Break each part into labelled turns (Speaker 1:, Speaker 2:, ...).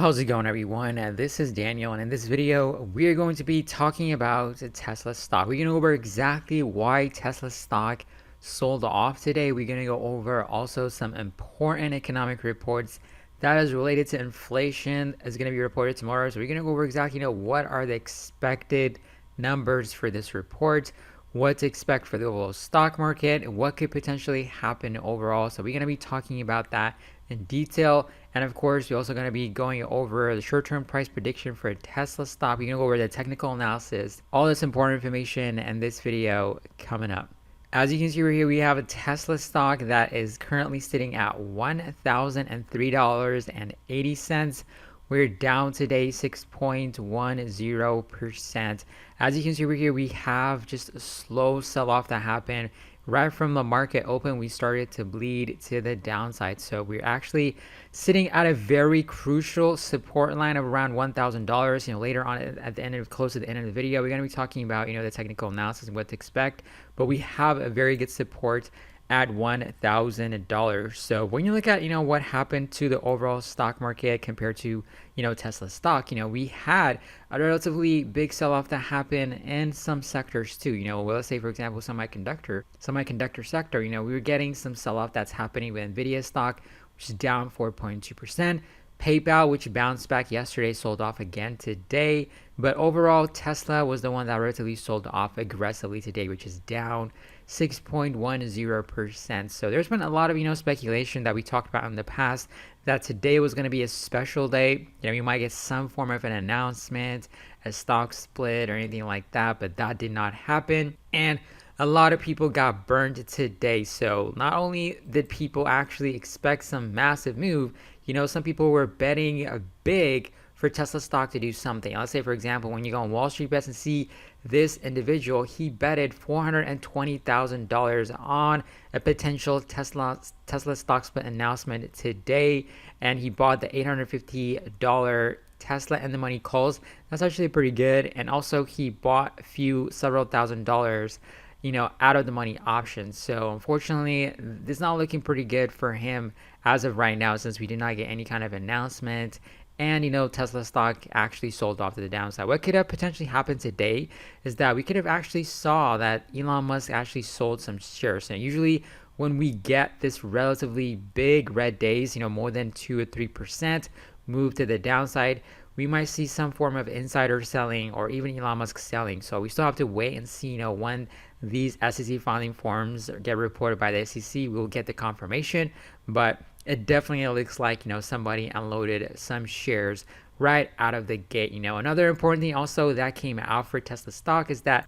Speaker 1: How's it going, everyone? This is Daniel, and in this video, we're going to be talking about Tesla stock. We're going to go over exactly why Tesla stock sold off today. We're going to go over also some important economic reports that is related to inflation is going to be reported tomorrow. So we're going to go over exactly, what are the expected numbers for this report, what to expect for the overall stock market, and what could potentially happen overall. So we're going to be talking about that in detail. And of course, we're also going to be going over the short-term price prediction for Tesla stock. We're going to go over the technical analysis, all this important information in this video coming up. As you can see right here, we have a Tesla stock that is currently sitting at $1,003.80. We're down today 6.10%. As you can see over here, we have just a slow sell-off that happened. Right from the market open, we started to bleed to the downside. So we're actually sitting at a very crucial support line of around $1,000. Later on at the end of close to the end of the video, we're going to be talking about, the technical analysis and what to expect. But we have a very good support at $1,000. So when you look at, what happened to the overall stock market compared to, Tesla stock, we had a relatively big sell-off that happened in some sectors too. Well, let's say, for example, semiconductor sector, we were getting some sell-off that's happening with Nvidia stock, which is down 4.2%. PayPal, which bounced back yesterday, sold off again today. But overall, Tesla was the one that relatively sold off aggressively today, which is down 6.10%. So there's been a lot of, speculation that we talked about in the past that today was going to be a special day. We might get some form of an announcement, a stock split or anything like that, but that did not happen. And a lot of people got burned today. So not only did people actually expect some massive move, some people were betting big for Tesla stock to do something. Let's say, for example, when you go on Wall Street Bets and see this individual, he betted $420,000 on a potential Tesla stock split announcement today, and he bought the $850 Tesla and the money calls. That's actually pretty good. And also he bought several thousand dollars, out of the money options. So unfortunately, this is not looking pretty good for him as of right now, since we did not get any kind of announcement. And Tesla stock actually sold off to the downside. What could have potentially happened today is that we could have actually saw that Elon Musk actually sold some shares. And usually when we get this relatively big red days, more than 2 or 3% move to the downside, we might see some form of insider selling or even Elon Musk selling. So we still have to wait and see, when these SEC filing forms get reported by the SEC, we'll get the confirmation. But it definitely looks like, somebody unloaded some shares right out of the gate. Another important thing also that came out for Tesla stock is that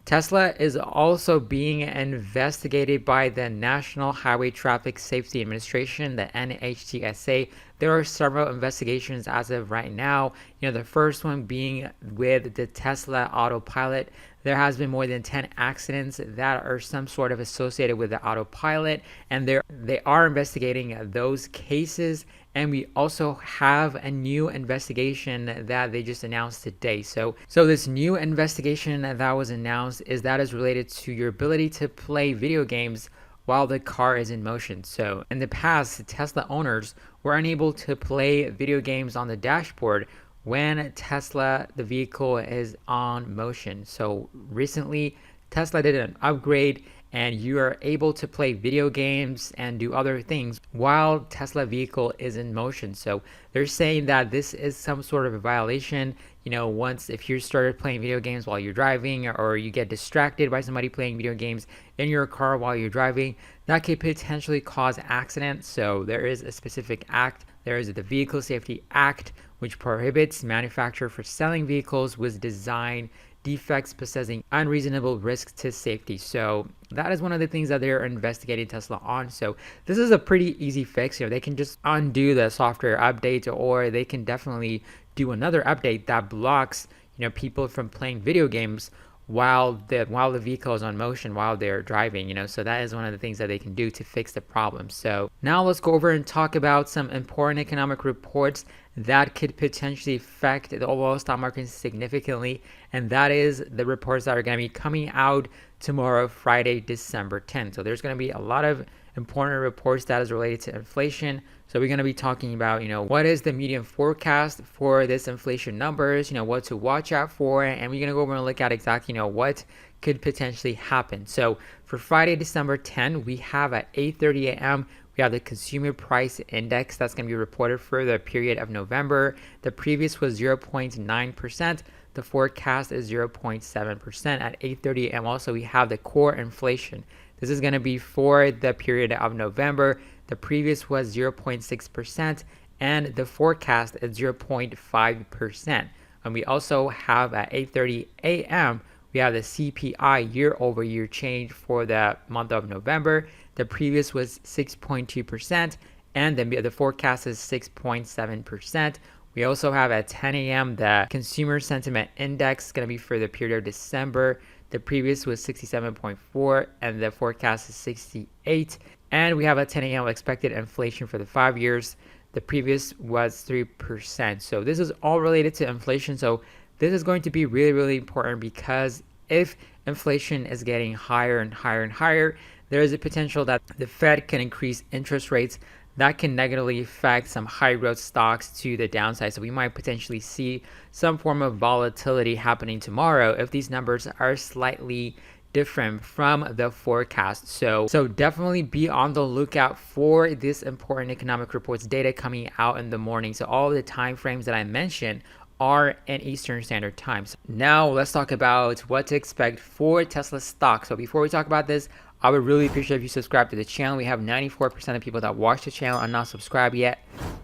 Speaker 1: Tesla is also being investigated by the National Highway Traffic Safety Administration, the NHTSA. There are several investigations as of right now. The first one being with the Tesla autopilot. There has been more than 10 accidents that are some sort of associated with the autopilot, and they are investigating those cases. And we also have a new investigation that they just announced today. So this new investigation that was announced is related to your ability to play video games while the car is in motion. So in the past, Tesla owners were unable to play video games on the dashboard when Tesla, the vehicle, is on motion. So recently, Tesla did an upgrade and you are able to play video games and do other things while Tesla vehicle is in motion. So they're saying that this is some sort of a violation. If you started playing video games while you're driving, or you get distracted by somebody playing video games in your car while you're driving, that could potentially cause accidents. So there is a specific act. There is the Vehicle Safety Act, which prohibits manufacturer for selling vehicles with design defects possessing unreasonable risk to safety. So that is one of the things that they're investigating Tesla on. So this is a pretty easy fix. They can just undo the software update, or they can definitely do another update that blocks, people from playing video games while the vehicle is on motion while they're driving. So that is one of the things that they can do to fix the problem. So now let's go over and talk about some important economic reports that could potentially affect the overall stock market significantly, and that is the reports that are going to be coming out tomorrow, Friday, December 10th. So there's going to be a lot of important reports that is related to inflation, So we're going to be talking about, what is the median forecast for this inflation numbers, what to watch out for, and we're going to go over and look at exactly, what could potentially happen. So for Friday, December 10, we have at 8:30 a.m., we have the consumer price index that's going to be reported for the period of November. The previous was 0.9%. The forecast is 0.7% at 8:30 a.m. Also, we have the core inflation. This is going to be for the period of November. The previous was 0.6% and the forecast is 0.5%. And we also have at 8:30 a.m., we have the CPI year over year change for the month of November. The previous was 6.2% and the forecast is 6.7%. We also have at 10 a.m. the consumer sentiment index going to be for the period of December. The previous was 67.4 and the forecast is 68. And we have at 10 a.m. expected inflation for the 5 years. The previous was 3%. So this is all related to inflation. So this is going to be really, really important because if inflation is getting higher and higher and higher, there is a potential that the Fed can increase interest rates. That can negatively affect some high growth stocks to the downside. So we might potentially see some form of volatility happening tomorrow if these numbers are slightly different from the forecast. So definitely be on the lookout for this important economic reports data coming out in the morning. So all the time frames that I mentioned are in Eastern Standard Time. So now let's talk about what to expect for Tesla stock. So before we talk about this, I would really appreciate if you subscribe to the channel. We have 94% of people that watch the channel are not subscribed yet.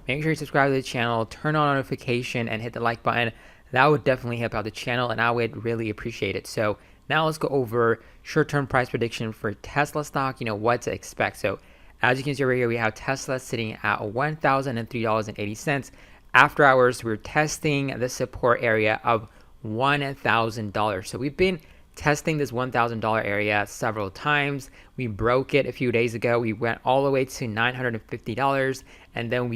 Speaker 1: Make sure you subscribe to the channel, turn on notification, and hit the like button. That would definitely help out the channel, and I would really appreciate it. So now let's go over short-term price prediction for Tesla stock, what to expect. So as you can see right here, we have Tesla sitting at $1,003.80. After hours, we're testing the support area of $1,000. So we've been testing this $1,000 area several times. We broke it a few days ago. We went all the way to $950, and then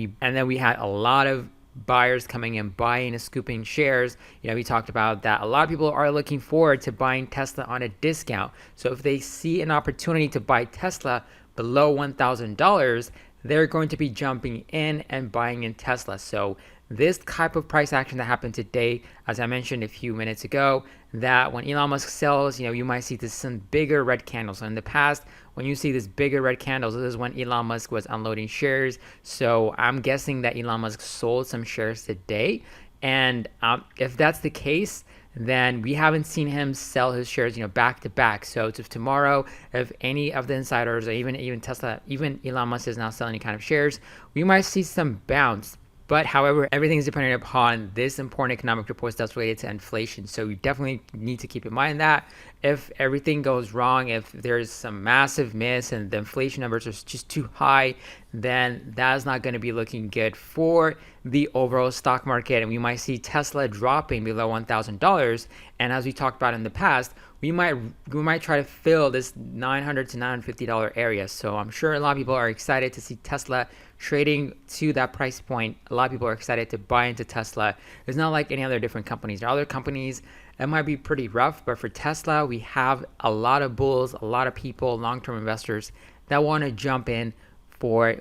Speaker 1: we had a lot of buyers coming in, buying and scooping shares. We talked about that. A lot of people are looking forward to buying Tesla on a discount. So if they see an opportunity to buy Tesla below $1,000, they're going to be jumping in and buying in Tesla. So this type of price action that happened today, as I mentioned a few minutes ago, that when Elon Musk sells, you might see some bigger red candles. So in the past, when you see these bigger red candles, this is when Elon Musk was unloading shares. So I'm guessing that Elon Musk sold some shares today. And if that's the case, then we haven't seen him sell his shares, back to back. So if tomorrow, if any of the insiders or even Tesla, even Elon Musk is not selling any kind of shares, we might see some bounce. But however, everything is dependent upon this important economic reports that's related to inflation. So you definitely need to keep in mind that if everything goes wrong, if there's some massive miss and the inflation numbers are just too high, then that's not going to be looking good for the overall stock market. And we might see Tesla dropping below $1,000. And as we talked about in the past, we might try to fill this $900 to $950 area. So I'm sure a lot of people are excited to see Tesla trading to that price point. A lot of people are excited to buy into Tesla. It's not like any other different companies. There are other companies that might be pretty rough, but for Tesla, we have a lot of bulls, a lot of people, long-term investors that want to jump in for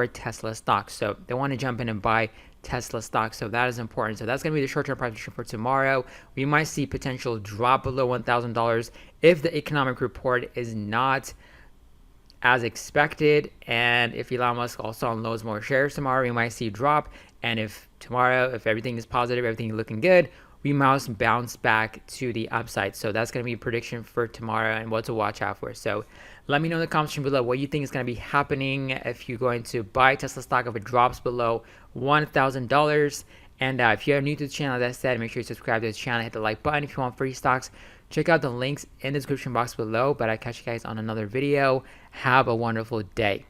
Speaker 1: Tesla stock. So they want to jump in and buy Tesla stock. So that is important. So that's going to be the short-term price prediction for tomorrow. We might see potential drop below $1,000 if the economic report is not as expected, and if Elon Musk also unloads more shares tomorrow, we might see a drop. And if tomorrow, if everything is positive, everything is looking good, we might bounce back to the upside. So that's going to be a prediction for tomorrow and what to watch out for. So let me know in the comments section below what you think is going to be happening if you're going to buy Tesla stock if it drops below $1,000. And if you're new to the channel, as I said, make sure you subscribe to the channel, hit the like button if you want free stocks. Check out the links in the description box below, but I catch you guys on another video. Have a wonderful day.